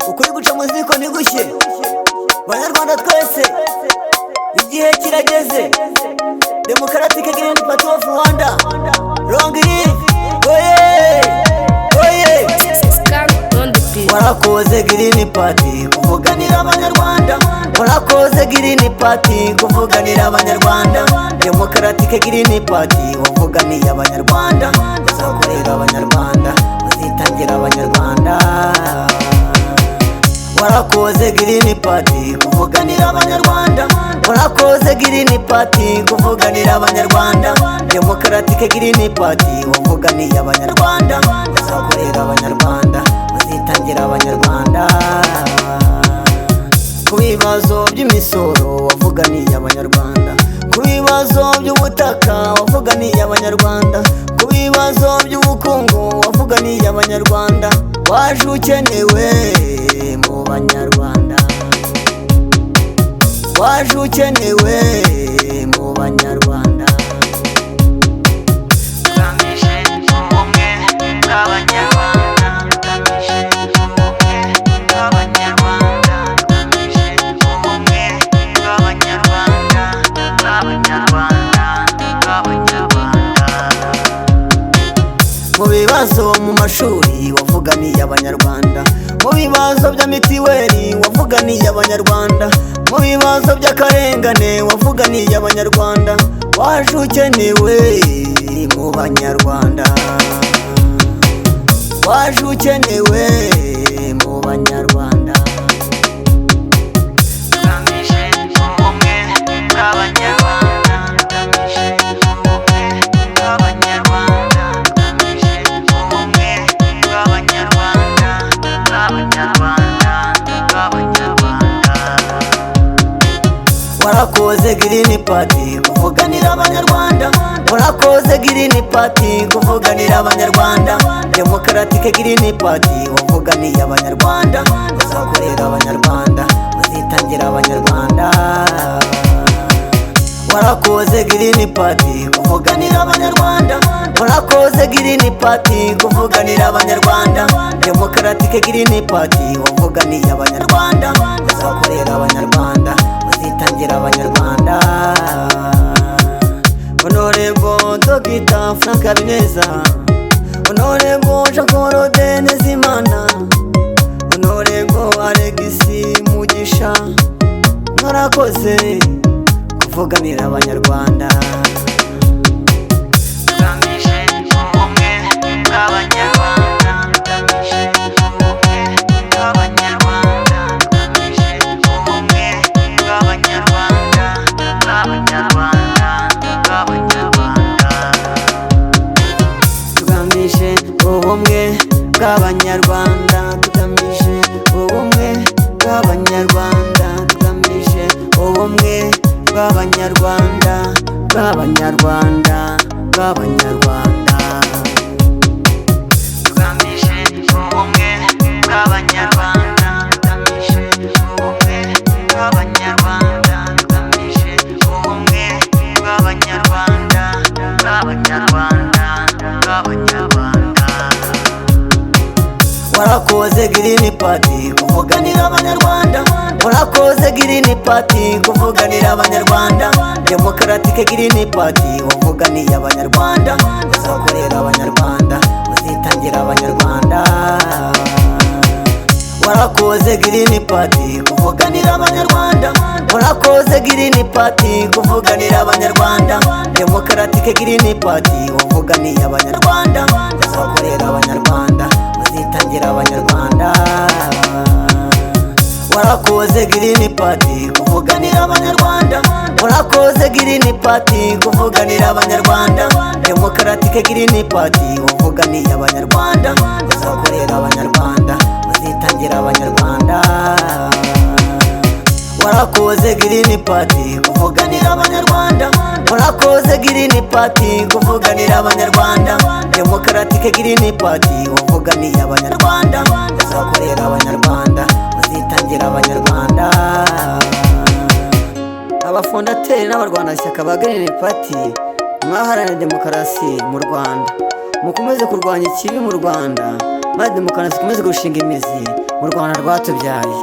ukuri guca mu ziko ntigushye. Banyarwanda twese igihe kirageze, Democratic Green Party of Rwanda, long live, oye oye. Warakoze Green Party kuvuganira abanyarwanda, warakoze Green Party kuvuganira abanyarwanda. Democratic Green Party wavuganiye abanyarwanda, uzakorera abanyarwanda, uzitangira abanyarwanda. Warakoze Green Party kuvuganira abanyarwanda, warakoze Green Party kuvuganira abanyarwanda. Democratic Green Party wavuganiye abanyarwanda, uzakorera abanyarwanda, uzitangira abanyarwanda. Ku bibazo by'imisoro wavuganiye abanyarwanda, ku bibazo by'ubutaka wavuganiye abanyarwanda, ku bibazo by'ubukungu wavuganiye abanyarwanda. Waje ukenewe mu banyarwanda, waje ukenewe mu banyarwanda. Tugamije ubumwe bw'abanyarwanda, tugamije ubumwe bw'abanyarwanda, tugamije ubumwe bw'abanyarwanda, bw'abanyarwanda, bw'abanyarwanda. Mu bibazo mu mashuri wavuganiye abanyarwanda, mu bibazo bya mitiweli wavuganiye abanyarwanda, mu bibazo by'akarengane wavuganiye abanyarwanda. Waje ukenewe mu banyarwanda, waje ukenewe mu banyarwanda. Tugamije ubumwe bw'abanyarwanda, tugamije ubumwe bw'abanyarwanda, tugamije ubumwe bw'abanyarwanda, bw'abanyarwanda, bw'abanyarwanda. Warakoze Green Party kuvuganira abanyarwanda, warakoze Green Party kuvuganira abanyarwanda. Democratic Green Party wavuganiye abanyarwanda, uzakorera abanyarwanda, uzitangira abanyarwanda. Warakoze Green Party kuvuganira abanyarwanda, warakoze Green Party kuvuganira abanyarwanda. Democratic Green Party wavuganiye abanyarwanda, uzakorera abanyarwanda, uzitangira abanyarwanda. Honorable Dr. Frank Habineza, Honorable Jean-Claude Ntezimana, Honorable Alex Mugisha, mwarakoze kuvuganira abanyarwanda. Tugamije ubumwe bw'abanyarwanda, tugamije ubumwe bw'abanyarwanda, tugamije ubumwe bw'abanyarwanda, bw'abanyarwanda, bw'abanyarwanda. Tugamije ubumwe bw'abanyarwanda, tugamije ubumwe bw'abanyarwanda, tugamije ubumwe bw'abanyarwanda, bw'abanyarwanda, bw'abanyarwanda. Tugamije ubumwe bw'abanyarwanda, tugamije ubumwe bw'abanyarwanda, tugamije ubumwe bw'abanyarwanda, bw'abanyarwanda, bw'abanyarwanda. Warakoze Green Party kuvuganira abanyarwanda, warakoze Green Party kuvuganira abanyarwanda. Democratic Green Party wavuganiye abanyarwanda, uzakorera abanyarwanda, uzitangira abanyarwanda. Warakoze Green Party kuvuganira abanyarwanda, warakoze Green Party kuvuganira abanyarwanda. Democratic Green Party wavuganiye abanyarwanda, uzakorera abanyarwanda, uzitangira abanyarwanda. Warakoze Green Party kuvuganira abanyarwanda, warakoze Green Party kuvuganira abanyarwanda. Democratic Green Party wavuganiye abanyarwanda, uzakorera abanyarwanda, uzitangira abanyarwanda. Warakoze Green Party kuvuganira abanyarwanda, warakoze Green Party kuvuganira abanyarwanda. Democratic Green Party wavuganiye abanyarwanda, uzakorera abanyarwanda, uzitangira abanyarwanda. Abafondateri n'abarwanashyaka ba Green Party mwaharanira demokarasi mu Rwanda, mukomeze kurwanya ikibi mu Rwanda, maze demokarasi ikomeze gushinga imizi mu Rwanda rwatubyaye.